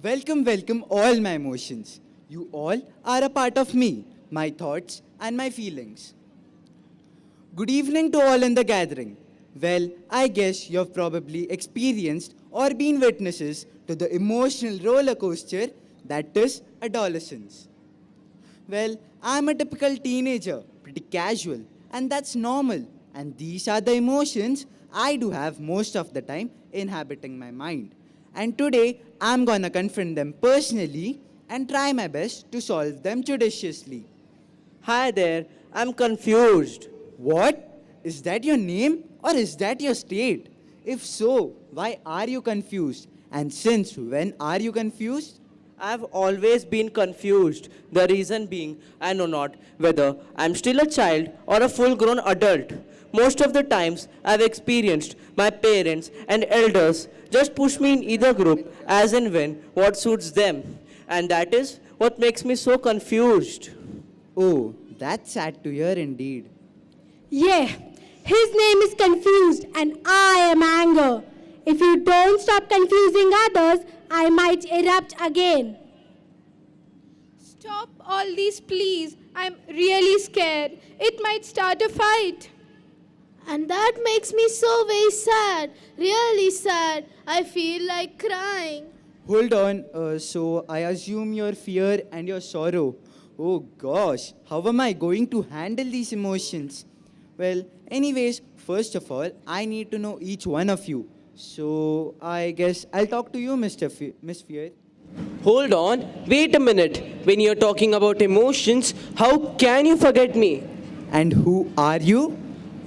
Welcome, all my emotions. You all are a part of me, my thoughts, and my feelings. Good evening to all in the gathering. Well, I guess you have probably experienced or been witnesses to the emotional roller coaster that is adolescence. Well, I'm a typical teenager, pretty casual, and that's normal. And these are the emotions I do have most of the time inhabiting my mind. And today, I'm gonna confront them personally and try my best to solve them judiciously. Hi there, I'm confused. What? Is that your name or is that your state? If so, why are you confused? And since when are you confused? I've always been confused. The reason being, I know not whether I'm still a child or a full grown adult. Most of the times, I've experienced my parents and elders just push me in either group as and when what suits them. And that is what makes me so confused. Oh, that's sad to hear indeed. Yeah, his name is Confused and I am Anger. If you don't stop confusing others, I might erupt again. Stop all these, please. I'm really scared. It might start a fight. And that makes me so very sad, really sad. I feel like crying. Hold on, so I assume your fear and your sorrow. Oh gosh, how am I going to handle these emotions? Well, anyways, first of all, I need to know each one of you. So I guess I'll talk to you, Miss Fear. Hold on, wait a minute. When you're talking about emotions, how can you forget me? And who are you?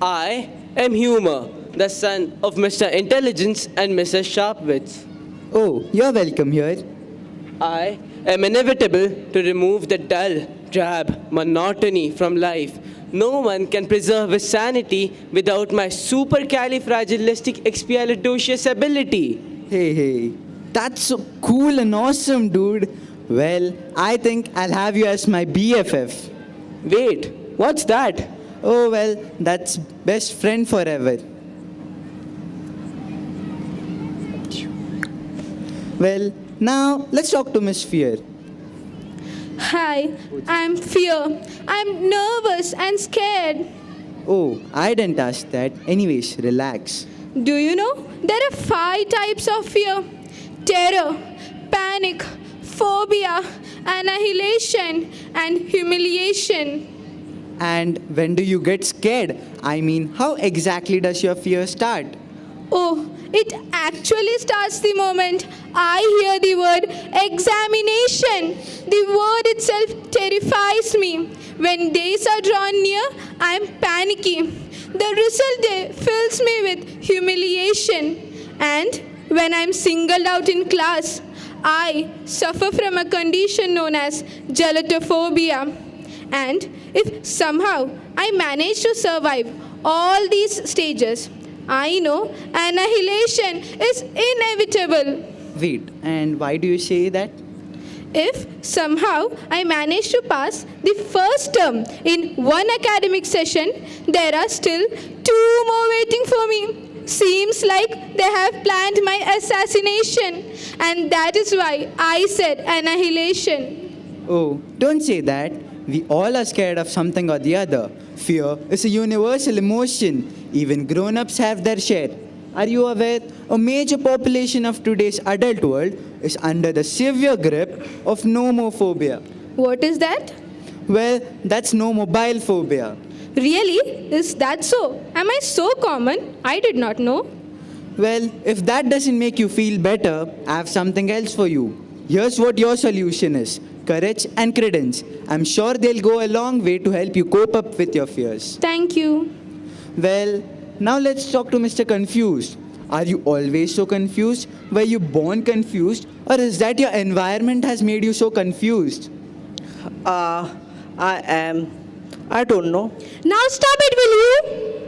I am Humor, the son of Mr. Intelligence and Mrs. Sharpwitz. Oh, you're welcome here. I am inevitable to remove the dull, drab monotony from life. No one can preserve his sanity without my supercalifragilisticexpialidocious ability. Hey, that's so cool and awesome, dude. Well, I think I'll have you as my BFF. Wait, what's that? Oh, well, that's best friend forever. Well, now let's talk to Miss Fear. Hi, I'm Fear. I'm nervous and scared. Oh, I didn't ask that. Anyways, relax. Do you know there are 5 types of fear? Terror, panic, phobia, annihilation, and humiliation. And when do you get scared? I mean, how exactly does your fear start? Oh, it actually starts the moment I hear the word examination. The word itself terrifies me. When days are drawn near, I am panicky. The result day fills me with humiliation. And when I am singled out in class, I suffer from a condition known as gelatophobia. And if somehow I manage to survive all these stages, I know annihilation is inevitable. Wait, and why do you say that? If somehow I manage to pass the first term in one academic session, there are still 2 more waiting for me. Seems like they have planned my assassination. And that is why I said annihilation. Oh, don't say that. We all are scared of something or the other. Fear is a universal emotion. Even grown-ups have their share. Are you aware? A major population of today's adult world is under the severe grip of nomophobia. What is that? Well, that's no mobile phobia. Really? Is that so? Am I so common? I did not know. Well, if that doesn't make you feel better, I have something else for you. Here's what your solution is. Courage and credence. I'm sure they'll go a long way to help you cope up with your fears. Thank you. Well, now let's talk to Mr. Confused. Are you always so confused? Were you born confused? Or is that your environment has made you so confused? I don't know. Now stop it, will you?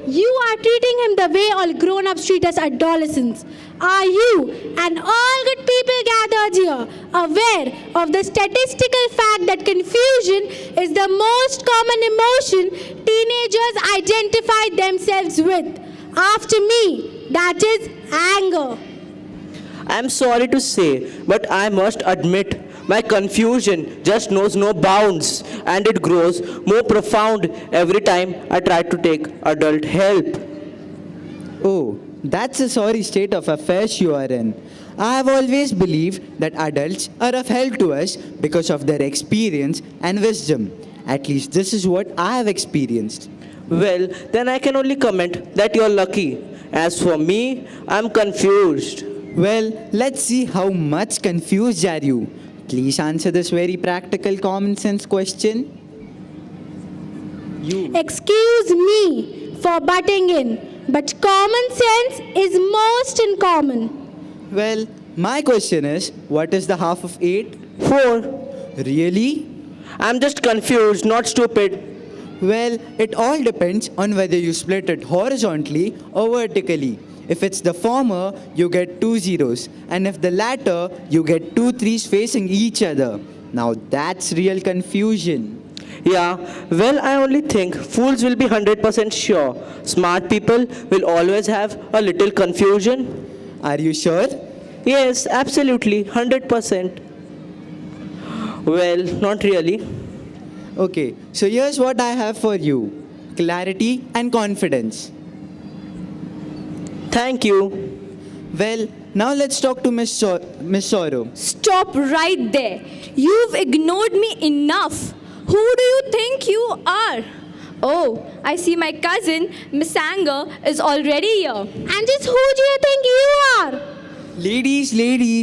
You are treating him the way all grown-ups treat us adolescents. Are you and all good people gathered here aware of the statistical fact that confusion is the most common emotion teenagers identify themselves with? After me, that is anger. I'm sorry to say, but I must admit my confusion just knows no bounds and it grows more profound every time I try to take adult help. Oh, that's a sorry state of affairs you are in. I have always believed that adults are of help to us because of their experience and wisdom. At least this is what I have experienced. Well, then I can only comment that you're lucky. As for me, I'm confused. Well, let's see how much confused are you. Please answer this very practical common sense question. Excuse me for butting in, but common sense is most in common. Well, my question is, what is the half of 8? 4. Really? I'm just confused, not stupid. Well, it all depends on whether you split it horizontally or vertically. If it's the former, you get 2 zeros, and if the latter, you get 2 threes facing each other. Now that's real confusion. Yeah, well, I only think fools will be 100% sure. Smart people will always have a little confusion. Are you sure? Yes, absolutely, 100%. Well, not really. Okay, so here's what I have for you: clarity and confidence. Thank you. Well, now let's talk to Miss Sorrow. Stop right there. You've ignored me enough. Who do you think you are? Oh, I see my cousin, Miss Anger, is already here. And just who do you think you are? Ladies,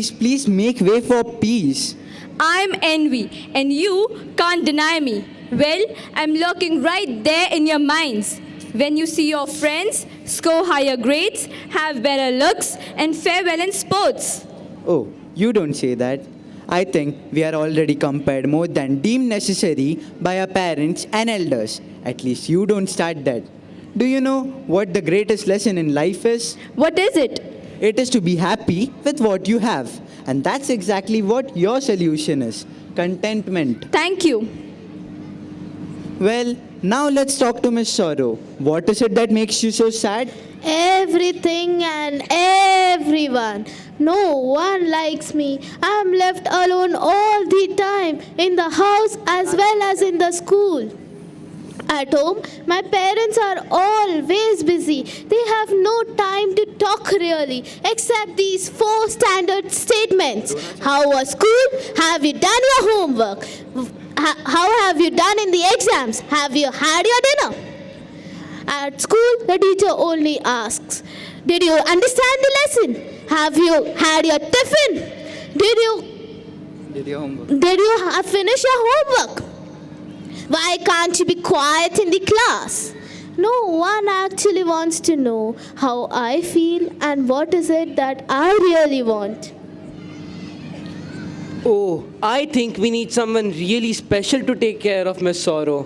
please make way for peace. I'm Envy, and you can't deny me. Well, I'm lurking right there in your minds. When you see your friends score higher grades, have better looks, and fare well in sports. Oh, you don't say that. I think we are already compared more than deemed necessary by our parents and elders. At least you don't start that. Do you know what the greatest lesson in life is? What is it? It is to be happy with what you have. And that's exactly what your solution is: contentment. Thank you. Well, now let's talk to Miss Sorrow. What is it that makes you so sad? Everything and everyone. No one likes me. I'm left alone all the time, in the house as well as in the school. At home, my parents are always busy. They have no time to talk really, except these 4 standard statements. How was school? Have you done your homework? How have you done in the exams? Have you had your dinner? At school, the teacher only asks, did you understand the lesson? Have you had your tiffin? Did you finish your homework? Why can't you be quiet in the class? No one actually wants to know how I feel and what is it that I really want. Oh, I think we need someone really special to take care of Miss Sorrow.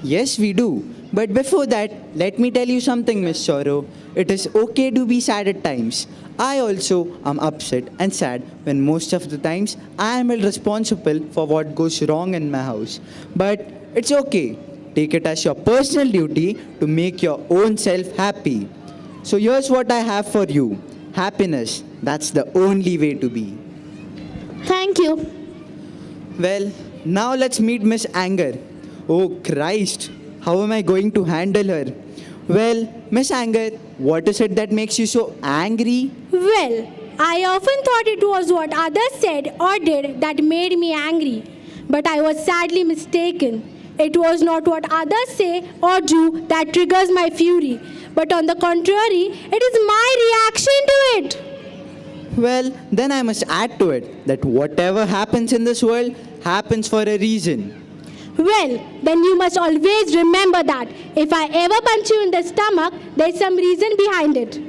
Yes, we do. But before that, let me tell you something, Miss Sorrow. It is okay to be sad at times. I also am upset and sad when most of the times I am responsible for what goes wrong in my house. But it's okay. Take it as your personal duty to make your own self happy. So here's what I have for you: happiness. That's the only way to be. Thank you. Well, now let's meet Miss Anger. Oh Christ, how am I going to handle her? Well, Miss Anger, what is it that makes you so angry? Well, I often thought it was what others said or did that made me angry. But I was sadly mistaken. It was not what others say or do that triggers my fury. But on the contrary, it is my reaction to it. Well, then I must add to it that whatever happens in this world happens for a reason. Well, then you must always remember that if I ever punch you in the stomach, there's some reason behind it.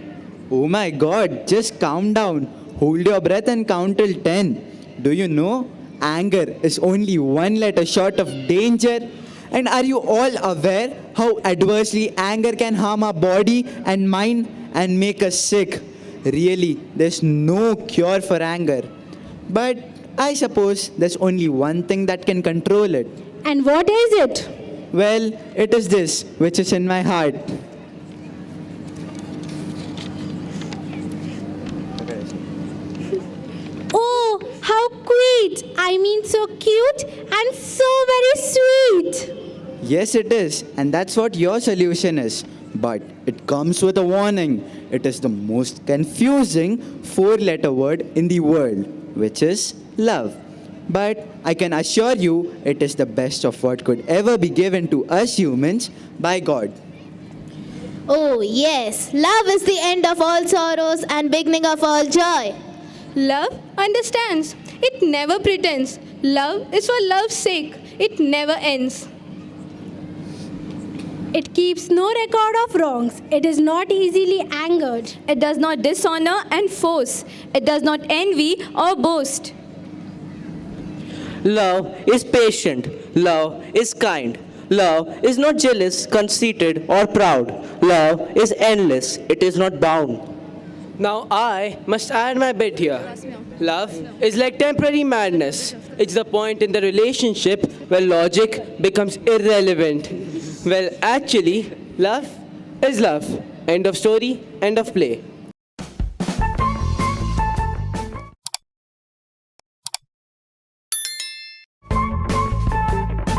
Oh my God, just calm down. Hold your breath and count till 10. Do you know, anger is only one letter short of danger? And are you all aware how adversely anger can harm our body and mind and make us sick? Really, there's no cure for anger. But I suppose there's only one thing that can control it. And what is it? Well, it is this, which is in my heart. sweet. I mean so cute and so very sweet. Yes, it is, and that's what your solution is. But it comes with a warning. It is the most confusing four-letter word in the world, which is love. But I can assure you, it is the best of what could ever be given to us humans by God. Oh, yes, love is the end of all sorrows and beginning of all joy. Love understands. It never pretends. Love is for love's sake. It never ends. It keeps no record of wrongs. It is not easily angered. It does not dishonor and force. It does not envy or boast. Love is patient. Love is kind. Love is not jealous, conceited, or proud. Love is endless. It is not bound. Now I must add my bit here. Love is like temporary madness. It's the point in the relationship where logic becomes irrelevant. Well, actually, love is love. End of story, end of play.